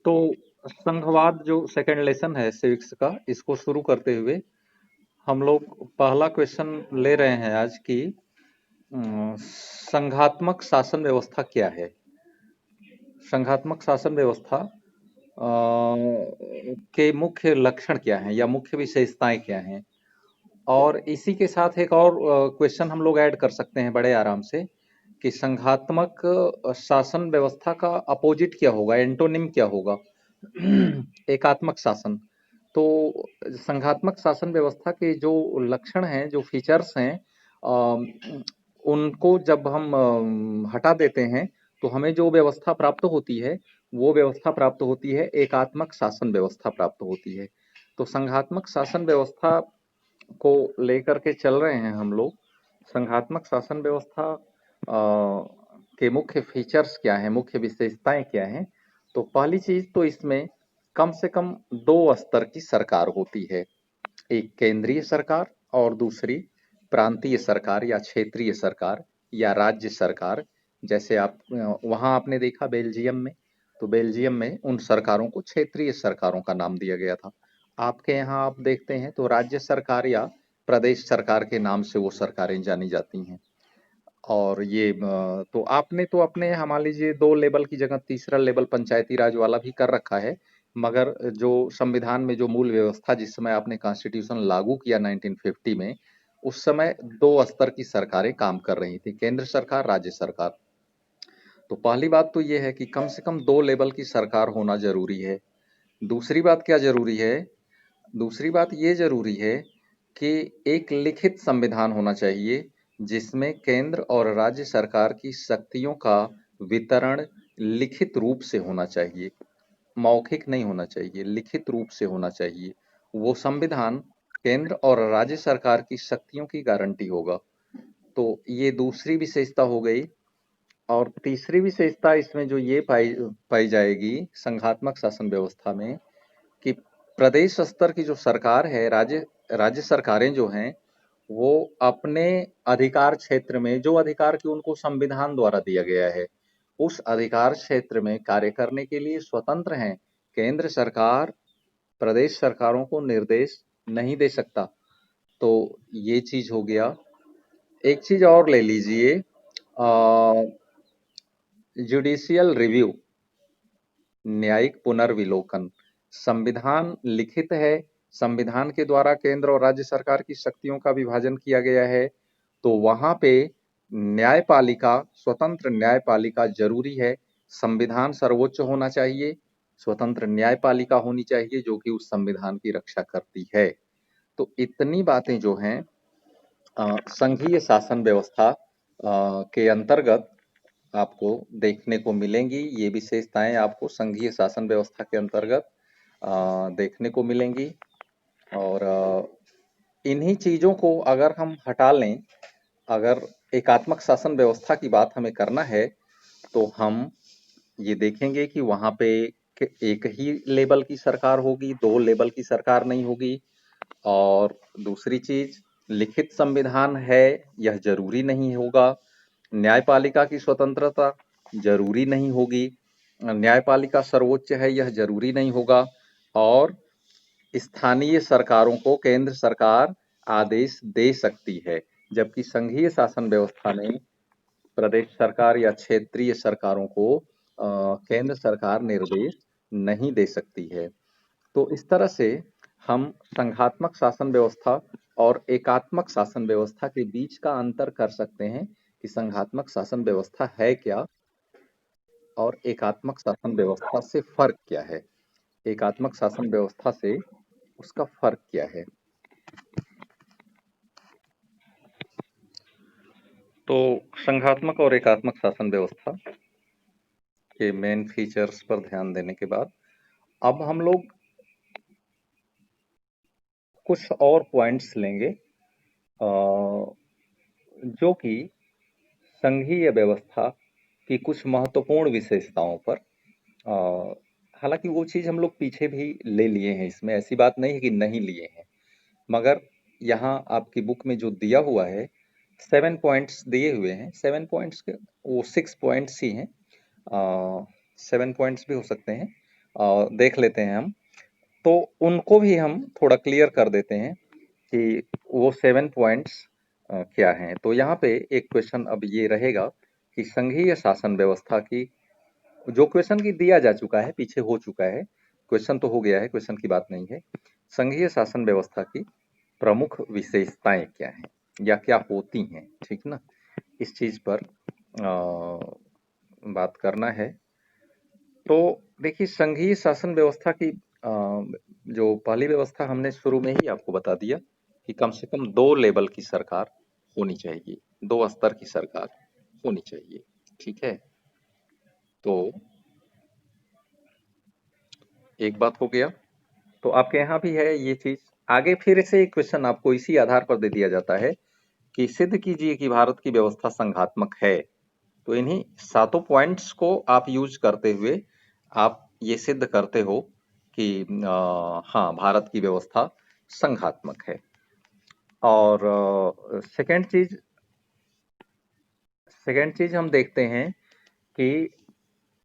तो संघवाद जो सेकंड लेसन है सिविक्स का, इसको शुरू करते हुए हम लोग पहला क्वेश्चन ले रहे हैं आज की संघात्मक शासन व्यवस्था क्या है। संघात्मक शासन व्यवस्था के मुख्य लक्षण क्या हैं या मुख्य विशेषताएं क्या हैं। और इसी के साथ एक और क्वेश्चन हम लोग ऐड कर सकते हैं बड़े आराम से कि संघात्मक शासन व्यवस्था का अपोजिट क्या होगा, एंटोनिम क्या होगा। एकात्मक शासन। तो संघात्मक शासन व्यवस्था के जो लक्षण हैं, जो फीचर्स हैं, उनको जब हम हटा देते हैं तो हमें जो व्यवस्था प्राप्त होती है वो व्यवस्था प्राप्त होती है, एकात्मक शासन व्यवस्था प्राप्त होती है। तो संघात्मक शासन व्यवस्था को लेकर के चल रहे हैं हम लोग। संघात्मक शासन व्यवस्था के मुख्य फीचर्स क्या हैं, मुख्य विशेषताएं क्या हैं। तो पहली चीज तो इसमें कम से कम दो स्तर की सरकार होती है, एक केंद्रीय सरकार और दूसरी प्रांतीय सरकार या क्षेत्रीय सरकार या राज्य सरकार। जैसे आप वहां आपने देखा बेल्जियम में, तो बेल्जियम में उन सरकारों को क्षेत्रीय सरकारों का नाम दिया गया था। आपके यहाँ आप देखते हैं तो राज्य सरकार या प्रदेश सरकार के नाम से वो सरकारें जानी जाती हैं। और ये तो आपने तो अपने यहाँ मान लीजिए दो लेवल की जगह तीसरा लेवल पंचायती राज वाला भी कर रखा है। मगर जो संविधान में जो मूल व्यवस्था जिस समय आपने कॉन्स्टिट्यूशन लागू किया 1950 में, उस समय दो स्तर की सरकारें काम कर रही थी, केंद्र सरकार, राज्य सरकार। तो पहली बात तो ये है कि कम से कम दो लेवल की सरकार होना जरूरी है। दूसरी बात क्या जरूरी है, दूसरी बात ये जरूरी है कि एक लिखित संविधान होना चाहिए जिसमें केंद्र और राज्य सरकार की शक्तियों का वितरण लिखित रूप से होना चाहिए, मौखिक नहीं होना चाहिए, लिखित रूप से होना चाहिए। वो संविधान केंद्र और राज्य सरकार की शक्तियों की गारंटी होगा। तो ये दूसरी विशेषता हो गई। और तीसरी विशेषता इसमें जो ये पाई पाई जाएगी संघात्मक शासन व्यवस्था में कि प्रदेश स्तर की जो सरकार है, राज्य राज्य सरकारें जो हैं, वो अपने अधिकार क्षेत्र में जो अधिकार की उनको संविधान द्वारा दिया गया है, उस अधिकार क्षेत्र में कार्य करने के लिए स्वतंत्र हैं। केंद्र सरकार प्रदेश सरकारों को निर्देश नहीं दे सकता। तो ये चीज हो गया। एक चीज और ले लीजिए, जुडिशियल रिव्यू, न्यायिक पुनर्विलोकन। संविधान लिखित है, संविधान के द्वारा केंद्र और राज्य सरकार की शक्तियों का विभाजन किया गया है। तो वहां पे न्यायपालिका, स्वतंत्र न्यायपालिका जरूरी है। संविधान सर्वोच्च होना चाहिए, स्वतंत्र न्यायपालिका होनी चाहिए जो कि उस संविधान की रक्षा करती है। तो इतनी बातें जो हैं संघीय शासन व्यवस्था के अंतर्गत आपको देखने को मिलेंगी। ये विशेषताएं आपको संघीय शासन व्यवस्था के अंतर्गत देखने को मिलेंगी। और इन्हीं चीजों को अगर हम हटा लें, अगर एकात्मक शासन व्यवस्था की बात हमें करना है तो हम ये देखेंगे कि वहां पे एक ही लेवल की सरकार होगी, दो लेवल की सरकार नहीं होगी। और दूसरी चीज, लिखित संविधान है यह जरूरी नहीं होगा। न्यायपालिका की स्वतंत्रता जरूरी नहीं होगी, न्यायपालिका सर्वोच्च है यह जरूरी नहीं होगा। और स्थानीय सरकारों को केंद्र सरकार आदेश दे सकती है, जबकि संघीय शासन व्यवस्था में प्रदेश सरकार या क्षेत्रीय सरकारों को केंद्र सरकार निर्देश नहीं दे सकती है। तो इस तरह से हम संघात्मक शासन व्यवस्था और एकात्मक शासन व्यवस्था के बीच का अंतर कर सकते हैं कि संघात्मक शासन व्यवस्था है क्या और एकात्मक शासन व्यवस्था से फर्क क्या है। एकात्मक शासन व्यवस्था से उसका फर्क क्या है। तो संघात्मक और एकात्मक शासन व्यवस्था के मेन फीचर्स पर ध्यान देने के बाद अब हम लोग कुछ और पॉइंट्स लेंगे जो कि संघीय व्यवस्था की कुछ महत्वपूर्ण विशेषताओं पर। हालांकि वो चीज हम लोग पीछे भी ले लिए हैं, इसमें ऐसी बात नहीं है कि नहीं लिए हैं, मगर यहाँ आपकी बुक में जो दिया हुआ है 7 पॉइंट्स दिए हुए हैं, 7 पॉइंट्स के वो 6 पॉइंट्स ही हैं, 7 पॉइंट्स भी हो सकते हैं। देख लेते हैं हम। तो उनको भी हम थोड़ा क्लियर कर देते हैं कि वो 7 पॉइंट्स क्या हैं। तो यहाँ पे एक क्वेश्चन अब ये रहेगा कि संघीय शासन व्यवस्था की, जो क्वेश्चन की दिया जा चुका है, पीछे हो चुका है, क्वेश्चन तो हो गया है, क्वेश्चन की बात नहीं है। संघीय शासन व्यवस्था की प्रमुख विशेषताएं क्या हैं या क्या होती हैं, ठीक ना, इस चीज पर बात करना है। तो देखिए, संघीय शासन व्यवस्था की जो पहली व्यवस्था हमने शुरू में ही आपको बता दिया कि कम से कम 2 लेवल की सरकार होनी चाहिए, 2 स्तर की सरकार होनी चाहिए, ठीक है। तो एक बात हो गया। तो आपके यहाँ भी है ये चीज। आगे फिर से एक क्वेश्चन आपको इसी आधार पर दे दिया जाता है कि सिद्ध कीजिए कि भारत की व्यवस्था संघात्मक है। तो इन्हीं 7 पॉइंट्स को आप यूज करते हुए आप ये सिद्ध करते हो कि हाँ, भारत की व्यवस्था संघात्मक है। और सेकंड चीज हम देखते हैं कि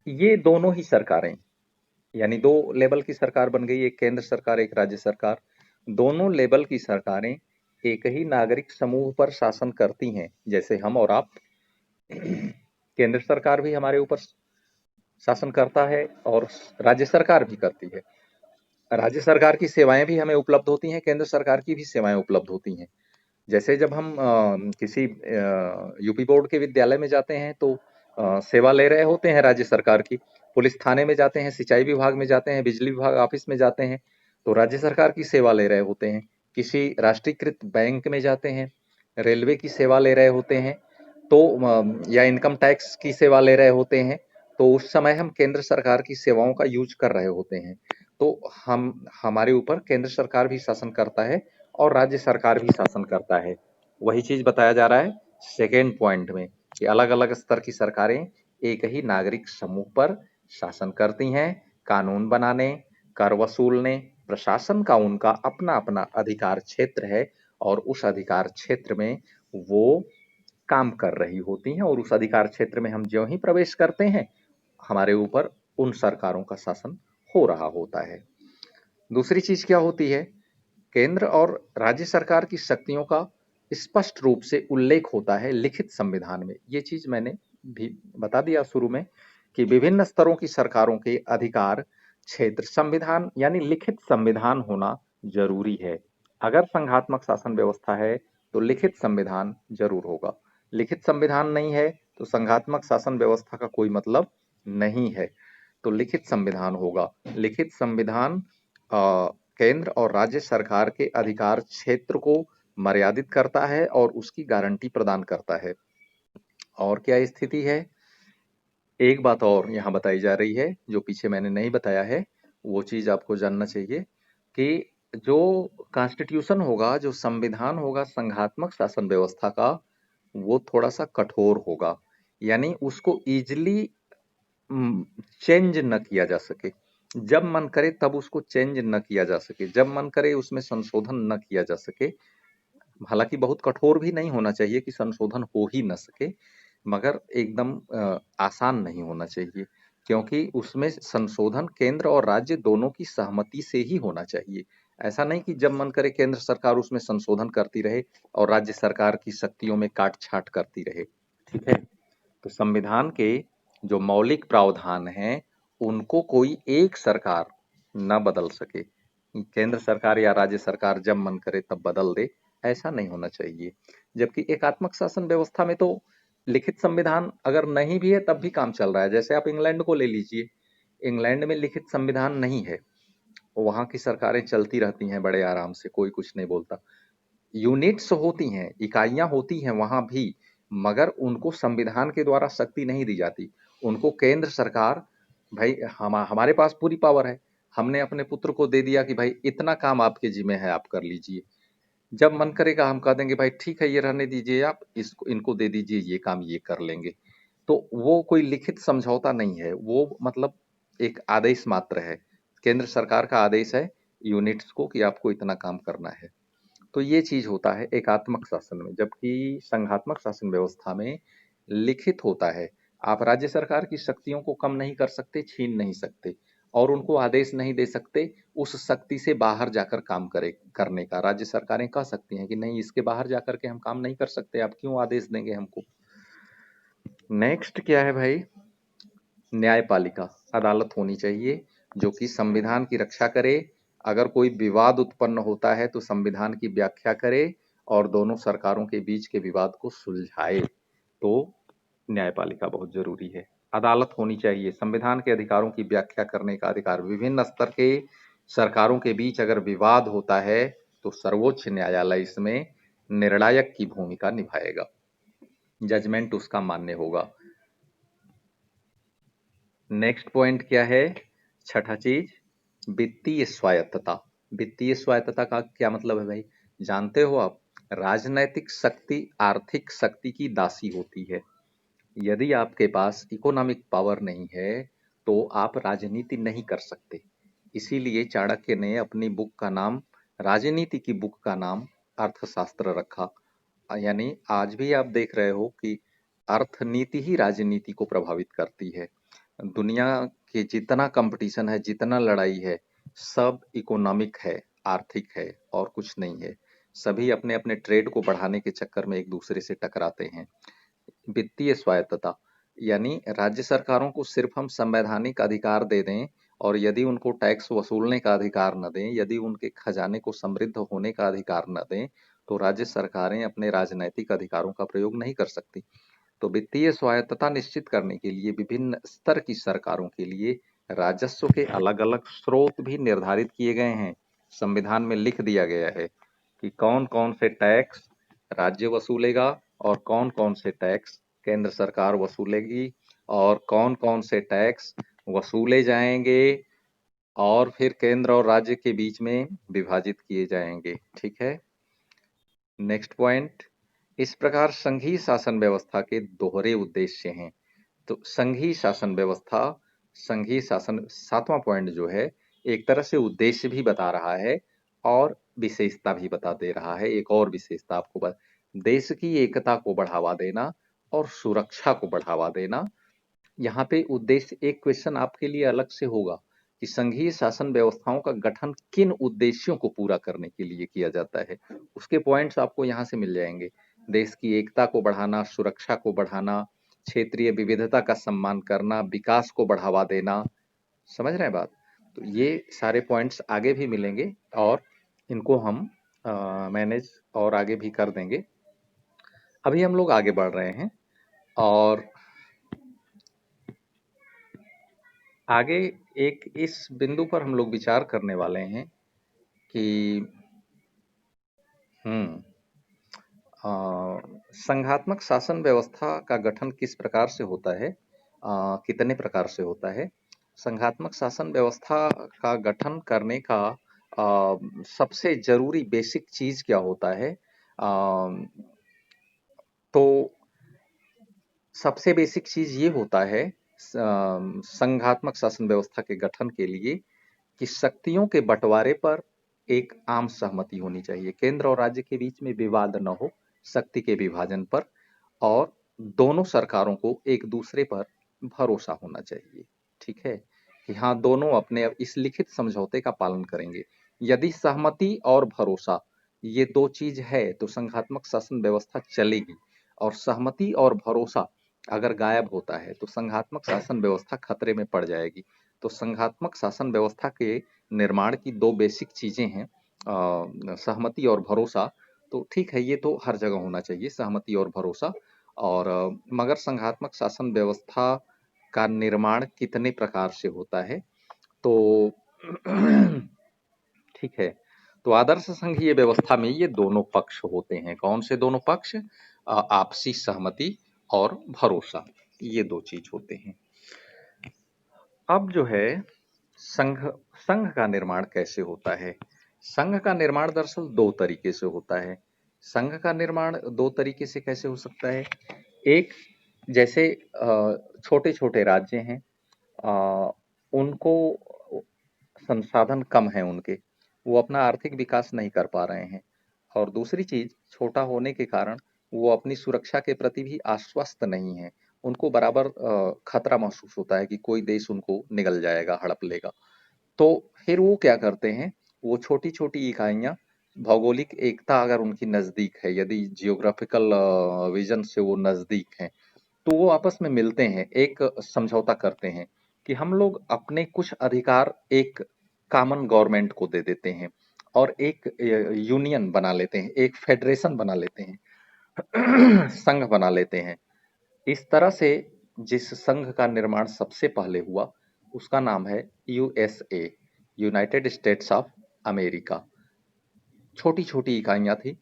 ये दोनों ही सरकारें, यानी 2 लेवल की सरकार बन गई, एक केंद्र सरकार, एक राज्य सरकार। दोनों लेवल की सरकारें एक ही नागरिक समूह पर शासन करती हैं, जैसे हम और आप। केंद्र सरकार भी हमारे ऊपर शासन करता है और राज्य सरकार भी करती है। राज्य सरकार की सेवाएं भी हमें उपलब्ध होती हैं, केंद्र सरकार की भी सेवाएं उपलब्ध होती हैं। जैसे जब हम किसी यूपी बोर्ड के विद्यालय में जाते हैं तो सेवा ले रहे होते हैं राज्य सरकार की। पुलिस थाने में जाते हैं, सिंचाई विभाग में जाते हैं, बिजली विभाग ऑफिस में जाते हैं, तो राज्य सरकार की सेवा ले रहे होते हैं। किसी राष्ट्रीयकृत बैंक में जाते हैं, रेलवे की सेवा ले रहे होते हैं, तो या इनकम टैक्स की सेवा ले रहे होते हैं, तो उस समय हम केंद्र सरकार की सेवाओं का यूज कर रहे होते हैं। तो हम हमारे ऊपर केंद्र सरकार भी शासन करता है और राज्य सरकार भी शासन करता है। वही चीज बताया जा रहा है सेकेंड पॉइंट में कि अलग अलग स्तर की सरकारें एक ही नागरिक समूह पर शासन करती हैं। कानून बनाने, कर वसूलने, प्रशासन का उनका अपना अपना अधिकार क्षेत्र है और उस अधिकार क्षेत्र में वो काम कर रही होती हैं, और उस अधिकार क्षेत्र में हम ज्यों ही प्रवेश करते हैं, हमारे ऊपर उन सरकारों का शासन हो रहा होता है। दूसरी चीज क्या होती है, केंद्र और राज्य सरकार की शक्तियों का स्पष्ट रूप से उल्लेख होता है लिखित संविधान में। ये चीज मैंने भी बता दिया शुरू में कि विभिन्न स्तरों की सरकारों के अधिकार क्षेत्र संविधान यानी लिखित संविधान होना जरूरी है। अगर संघात्मक शासन व्यवस्था है तो लिखित संविधान जरूर होगा। लिखित संविधान नहीं है तो संघात्मक शासन व्यवस्था का कोई मतलब नहीं है। तो लिखित संविधान होगा। लिखित संविधान केंद्र और राज्य सरकार के अधिकार क्षेत्र को मर्यादित करता है और उसकी गारंटी प्रदान करता है। और क्या स्थिति है, एक बात और यहाँ बताई जा रही है जो पीछे मैंने नहीं बताया है, वो चीज आपको जानना चाहिए कि जो कॉन्स्टिट्यूशन होगा, जो संविधान होगा संघात्मक शासन व्यवस्था का, वो थोड़ा सा कठोर होगा। यानी उसको इजिली चेंज न किया जा सके। जब मन करे तब उसको चेंज न किया जा सके, जब मन करे उसमें संशोधन न किया जा सके। हालांकि बहुत कठोर भी नहीं होना चाहिए कि संशोधन हो ही न सके, मगर एकदम आसान नहीं होना चाहिए, क्योंकि उसमें संशोधन केंद्र और राज्य दोनों की सहमति से ही होना चाहिए। ऐसा नहीं कि जब मन करे केंद्र सरकार उसमें संशोधन करती रहे और राज्य सरकार की शक्तियों में काट छाट करती रहे, ठीक है। तो संविधान के जो मौलिक प्रावधान हैं उनको कोई एक सरकार न बदल सके। केंद्र सरकार या राज्य सरकार जब मन करे तब बदल दे, ऐसा नहीं होना चाहिए। जबकि एकात्मक शासन व्यवस्था में तो लिखित संविधान अगर नहीं भी है तब भी काम चल रहा है। जैसे आप इंग्लैंड को ले लीजिए, इंग्लैंड में लिखित संविधान नहीं है, वहां की सरकारें चलती रहती हैं बड़े आराम से, कोई कुछ नहीं बोलता। यूनिट्स होती हैं, इकाइयां होती हैं वहां भी, मगर उनको संविधान के द्वारा शक्ति नहीं दी जाती। उनको केंद्र सरकार, भाई हमारे पास पूरी पावर है, हमने अपने पुत्र को दे दिया कि भाई इतना काम आपके जिम्मे है, आप कर लीजिए। जब मन करेगा हम कह देंगे भाई ठीक है, ये रहने दीजिए, आप इसको इनको दे दीजिए, ये काम ये कर लेंगे। तो वो कोई लिखित समझौता नहीं है, वो मतलब एक आदेश मात्र है। केंद्र सरकार का आदेश है यूनिट्स को कि आपको इतना काम करना है। तो ये चीज होता है एकात्मक शासन में, जबकि संघात्मक शासन व्यवस्था में लिखित होता है। आप राज्य सरकार की शक्तियों को कम नहीं कर सकते, छीन नहीं सकते, और उनको आदेश नहीं दे सकते उस शक्ति से बाहर जाकर काम करने का। राज्य सरकारें कह सकती हैं कि नहीं, इसके बाहर जाकर के हम काम नहीं कर सकते, आप क्यों आदेश देंगे हमको। नेक्स्ट क्या है भाई, न्यायपालिका, अदालत होनी चाहिए जो कि संविधान की रक्षा करे। अगर कोई विवाद उत्पन्न होता है तो संविधान की व्याख्या करे और दोनों सरकारों के बीच के विवाद को सुलझाए। तो न्यायपालिका बहुत जरूरी है। अदालत होनी चाहिए, संविधान के अधिकारों की व्याख्या करने का अधिकार। विभिन्न स्तर के सरकारों के बीच अगर विवाद होता है तो सर्वोच्च न्यायालय इसमें निर्णायक की भूमिका निभाएगा, जजमेंट उसका मान्य होगा। नेक्स्ट पॉइंट क्या है, छठा चीज, वित्तीय स्वायत्तता। वित्तीय स्वायत्तता का क्या मतलब है भाई, जानते हो आप, राजनैतिक शक्ति आर्थिक शक्ति की दासी होती है। यदि आपके पास इकोनॉमिक पावर नहीं है तो आप राजनीति नहीं कर सकते। इसीलिए चाणक्य ने अपनी बुक का नाम, राजनीति की बुक का नाम अर्थशास्त्र रखा। यानी आज भी आप देख रहे हो कि अर्थनीति ही राजनीति को प्रभावित करती है। दुनिया के जितना कंपटीशन है, जितना लड़ाई है, सब इकोनॉमिक है, आर्थिक है और कुछ नहीं है। सभी अपने अपने ट्रेड को बढ़ाने के चक्कर में एक दूसरे से टकराते हैं। वित्तीय स्वायत्तता यानी राज्य सरकारों को सिर्फ हम संवैधानिक अधिकार दे दें और यदि उनको टैक्स वसूलने का अधिकार न दें, यदि उनके खजाने को समृद्ध होने का अधिकार न दें, तो राज्य सरकारें अपने राजनैतिक अधिकारों का प्रयोग नहीं कर सकती। तो वित्तीय स्वायत्तता निश्चित करने के लिए विभिन्न स्तर की सरकारों के लिए राजस्व के अलग अलग स्रोत भी निर्धारित किए गए हैं। संविधान में लिख दिया गया है कि कौन कौन से टैक्स राज्य वसूलेगा और कौन कौन से टैक्स केंद्र सरकार वसूलेगी और कौन कौन से टैक्स वसूले जाएंगे और फिर केंद्र और राज्य के बीच में विभाजित किए जाएंगे। ठीक है। नेक्स्ट पॉइंट, इस प्रकार संघीय शासन व्यवस्था के दोहरे उद्देश्य हैं। तो संघीय शासन व्यवस्था, संघीय शासन, सातवां पॉइंट जो है, एक तरह से उद्देश्य भी बता रहा है और विशेषता भी बता दे रहा है। एक और विशेषता आपको देश की एकता को बढ़ावा देना और सुरक्षा को बढ़ावा देना। यहाँ पे उद्देश्य, एक क्वेश्चन आपके लिए अलग से होगा कि संघीय शासन व्यवस्थाओं का गठन किन उद्देश्यों को पूरा करने के लिए किया जाता है। उसके पॉइंट्स आपको यहाँ से मिल जाएंगे। देश की एकता को बढ़ाना, सुरक्षा को बढ़ाना, क्षेत्रीय विविधता का सम्मान करना, विकास को बढ़ावा देना। समझ रहे हैं बात। तो ये सारे पॉइंट्स आगे भी मिलेंगे और इनको हम मैनेज और आगे भी कर देंगे। अभी हम लोग आगे बढ़ रहे हैं और आगे एक इस बिंदु पर हम लोग विचार करने वाले हैं कि संघात्मक शासन व्यवस्था का गठन किस प्रकार से होता है, कितने प्रकार से होता है। संघात्मक शासन व्यवस्था का गठन करने का सबसे जरूरी बेसिक चीज क्या होता है, तो सबसे बेसिक चीज ये होता है संघात्मक शासन व्यवस्था के गठन के लिए कि शक्तियों के बंटवारे पर एक आम सहमति होनी चाहिए। केंद्र और राज्य के बीच में विवाद न हो शक्ति के विभाजन पर, और दोनों सरकारों को एक दूसरे पर भरोसा होना चाहिए। ठीक है, कि हाँ दोनों अपने इस लिखित समझौते का पालन करेंगे। यदि सहमति और भरोसा ये दो चीज है तो संघात्मक शासन व्यवस्था चलेगी, और सहमति और भरोसा अगर गायब होता है तो संघात्मक शासन व्यवस्था खतरे में पड़ जाएगी। तो संघात्मक शासन व्यवस्था के निर्माण की दो बेसिक चीजें हैं, सहमति और भरोसा। तो ठीक है, ये तो हर जगह होना चाहिए, सहमति और भरोसा। और मगर संघात्मक शासन व्यवस्था का निर्माण कितने प्रकार से होता है, तो ठीक है, तो आदर्श संघीय व्यवस्था में ये दोनों पक्ष होते हैं। कौन से दोनों पक्ष? आपसी सहमति और भरोसा, ये दो चीज होते हैं। अब जो है संघ, संघ का निर्माण कैसे होता है। संघ का निर्माण दरअसल दो तरीके से होता है। संघ का निर्माण दो तरीके से कैसे हो सकता है। एक, जैसे छोटे छोटे राज्य हैं, उनको संसाधन कम है उनके, वो अपना आर्थिक विकास नहीं कर पा रहे हैं। और दूसरी चीज, छोटा होने के कारण वो अपनी सुरक्षा के प्रति भी आश्वस्त नहीं है, उनको बराबर खतरा महसूस होता है कि कोई देश उनको निगल जाएगा, हड़प लेगा। तो फिर वो क्या करते हैं, वो छोटी-छोटी इकाइयाँ, भौगोलिक एकता अगर उनकी नज़दीक है, यदि जियोग्राफिकल विज़न से वो नज़दीक हैं, तो वो आपस में मिलते हैं, एक समझौता करते हैं कि हम लोग अपने कुछ अधिकार एक कॉमन गवर्नमेंट को दे देते हैं और एक यूनियन बना लेते हैं, एक फेडरेशन बना लेते हैं, संघ बना लेते हैं। इस तरह से जिस संघ का निर्माण सबसे पहले हुआ, उसका नाम है USA, United states of America. छोटी-छोटी इकाइयाँ थी,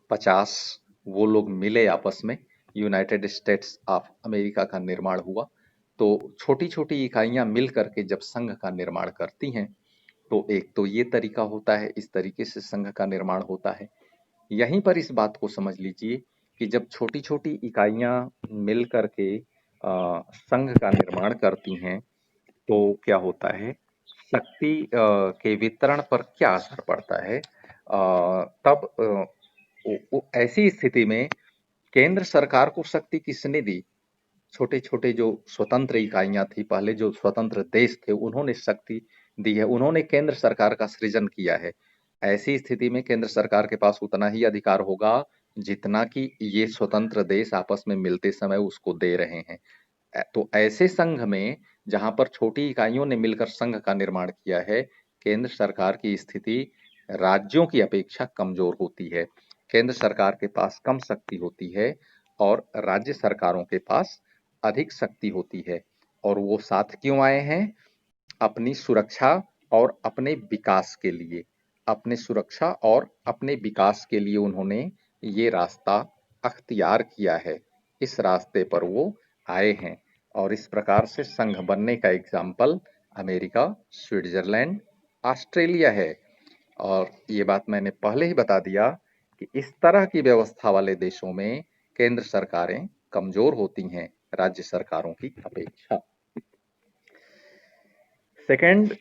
50 वो लोग मिले आपस में, यूनाइटेड स्टेट्स ऑफ अमेरिका का निर्माण हुआ। तो छोटी-छोटी इकाइयाँ मिल करके जब संघ का निर्माण करती हैं, तो एक तो ये तरीका होता है, इस तरीके से संघ का निर्माण होता है। यहीं पर इस बात को समझ लीजिए कि जब छोटी-छोटी इकाइयाँ मिल करके संघ का निर्माण करती हैं, तो क्या होता है, शक्ति के वितरण पर क्या असर पड़ता है? तब ऐसी स्थिति में केंद्र सरकार को शक्ति किसने दी? छोटे-छोटे जो स्वतंत्र इकाइयाँ थी, पहले जो स्वतंत्र देश थे, उन्होंने शक्ति दी है, उन्होंने केंद्र सरकार का सृजन किया है। ऐसी स्थिति में केंद्र सरकार के पास उतना ही अधिकार होगा, जितना कि ये स्वतंत्र देश आपस में मिलते समय उसको दे रहे हैं। तो ऐसे संघ में जहां पर छोटी इकाइयों ने मिलकर संघ का निर्माण किया है, केंद्र सरकार की स्थिति राज्यों की अपेक्षा कमजोर होती है। केंद्र सरकार के पास कम शक्ति होती है और राज्य सरकारों के पास अधिक शक्ति होती है। और वो साथ क्यों आए हैं? अपनी सुरक्षा और अपने विकास के लिए, अपने सुरक्षा और अपने विकास के लिए उन्होंने ये रास्ता अख्तियार किया है, इस रास्ते पर वो आए हैं। और इस प्रकार से संघ बनने का एग्जाम्पल अमेरिका, स्विट्जरलैंड, ऑस्ट्रेलिया है। और ये बात मैंने पहले ही बता दिया कि इस तरह की व्यवस्था वाले देशों में केंद्र सरकारें कमजोर होती हैं राज्य सरकारों की अपेक्षा। सेकेंड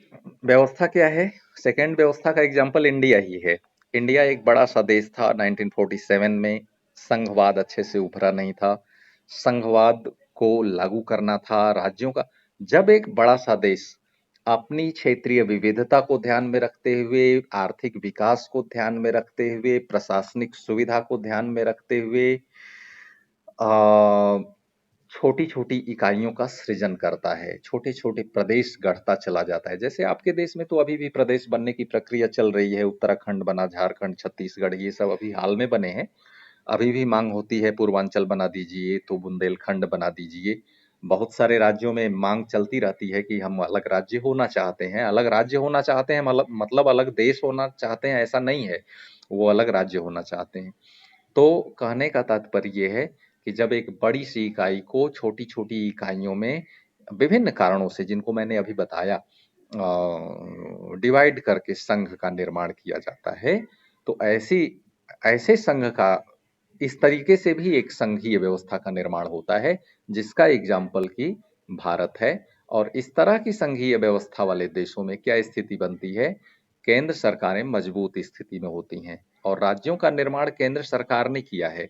व्यवस्था क्या है? सेकेंड व्यवस्था का एग्जाम्पल इंडिया ही है। इंडिया एक बड़ा सा देश था 1947 में, संघवाद अच्छे से उभरा नहीं था, संघवाद को लागू करना था राज्यों का। जब एक बड़ा सा देश अपनी क्षेत्रीय विविधता को ध्यान में रखते हुए, आर्थिक विकास को ध्यान में रखते हुए, प्रशासनिक सुविधा को ध्यान में रखते हुए छोटी-छोटी इकाइयों का सृजन करता है, छोटे-छोटे प्रदेश गढ़ता चला जाता है। जैसे आपके देश में तो अभी भी प्रदेश बनने की प्रक्रिया चल रही है, उत्तराखंड बना, झारखंड, छत्तीसगढ़, ये सब अभी हाल में बने हैं। अभी भी मांग होती है पूर्वांचल बना दीजिए, तो बुंदेलखंड बना दीजिए। बहुत सारे राज्यों में मांग चलती रहती है कि हम अलग राज्य होना चाहते हैं, अलग राज्य होना चाहते हैं, मतलब अलग देश होना चाहते हैं, ऐसा नहीं है, वो अलग राज्य होना चाहते हैं। तो कहने का तात्पर्य ये है कि जब एक बड़ी सी इकाई को छोटी-छोटी इकाइयों में विभिन्न कारणों से, जिनको मैंने अभी बताया, डिवाइड करके संघ का निर्माण किया जाता है, तो ऐसे संघ का इस तरीके से भी एक संघीय व्यवस्था का निर्माण होता है, जिसका एग्जाम्पल कि भारत है। और इस तरह की संघीय व्यवस्था वाले देशों में क्या स्थिति बनती है? केंद्र सरकारें मजबूत स्थिति में होती हैं और राज्यों का निर्माण केंद्र सरकार ने किया है,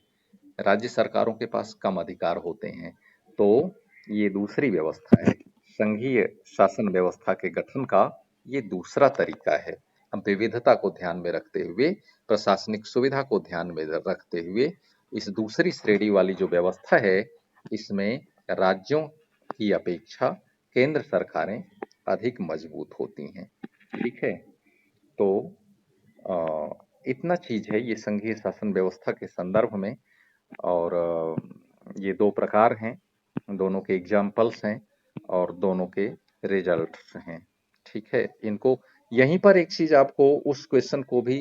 राज्य सरकारों के पास कम अधिकार होते हैं। तो ये दूसरी व्यवस्था है, संघीय शासन व्यवस्था के गठन का ये दूसरा तरीका है। हम विविधता को ध्यान में रखते हुए, प्रशासनिक सुविधा को ध्यान में रखते हुए, इस दूसरी श्रेणी वाली जो व्यवस्था है, इसमें राज्यों की अपेक्षा केंद्र सरकारें अधिक मजबूत होती हैं। ठीक है, तो इतना चीज है ये संघीय शासन व्यवस्था के संदर्भ में। और ये दो प्रकार हैं, दोनों के एग्जाम्पल्स हैं और दोनों के रिजल्ट्स हैं। ठीक है, इनको यहीं पर एक चीज आपको उस क्वेश्चन को भी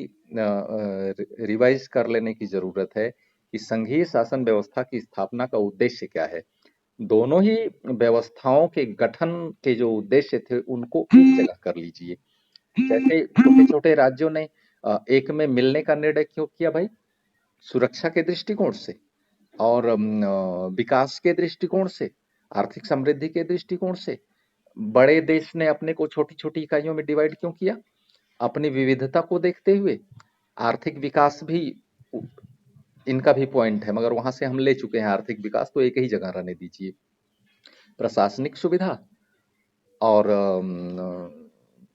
रिवाइज कर लेने की जरूरत है कि संघीय शासन व्यवस्था की स्थापना का उद्देश्य क्या है। दोनों ही व्यवस्थाओं के गठन के जो उद्देश्य थे उनको एक जगह कर लीजिए। जैसे छोटे छोटे राज्यों ने एक में मिलने का निर्णय क्यों किया भाई? सुरक्षा के दृष्टिकोण से और विकास के दृष्टिकोण से, आर्थिक समृद्धि के दृष्टिकोण से। बड़े देश ने अपने को छोटी छोटी इकाइयों में डिवाइड क्यों किया? अपनी विविधता को देखते हुए। आर्थिक विकास भी इनका भी पॉइंट है, मगर वहां से हम ले चुके हैं आर्थिक विकास, तो एक ही जगह रहने दीजिए। प्रशासनिक सुविधा और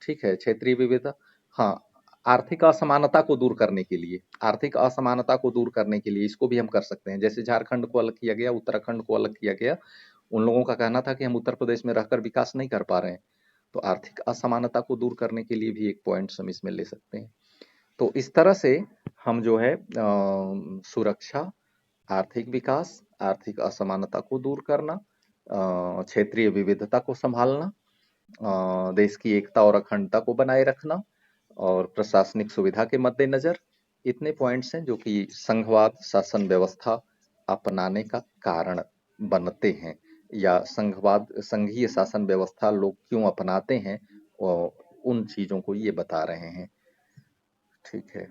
ठीक है, क्षेत्रीय विविधता। हाँ, आर्थिक असमानता को दूर करने के लिए, आर्थिक असमानता को दूर करने के लिए इसको भी हम कर सकते हैं। जैसे झारखंड को अलग किया गया, उत्तराखंड को अलग किया गया, उन लोगों का कहना था कि हम उत्तर प्रदेश में रहकर विकास नहीं कर पा रहे हैं, तो आर्थिक असमानता को दूर करने के लिए भी एक पॉइंट्स हम इसमें ले सकते हैं। तो इस तरह से हम जो है सुरक्षा, आर्थिक विकास, आर्थिक असमानता को दूर करना, क्षेत्रीय विविधता को संभालना, देश की एकता और अखंडता को बनाए रखना और प्रशासनिक सुविधा के मद्देनजर, इतने पॉइंट्स हैं जो कि संघवाद शासन व्यवस्था अपनाने का कारण बनते हैं, या संघवाद संघीय शासन व्यवस्था लोग क्यों अपनाते हैं, और उन चीजों को ये बता रहे हैं। ठीक है।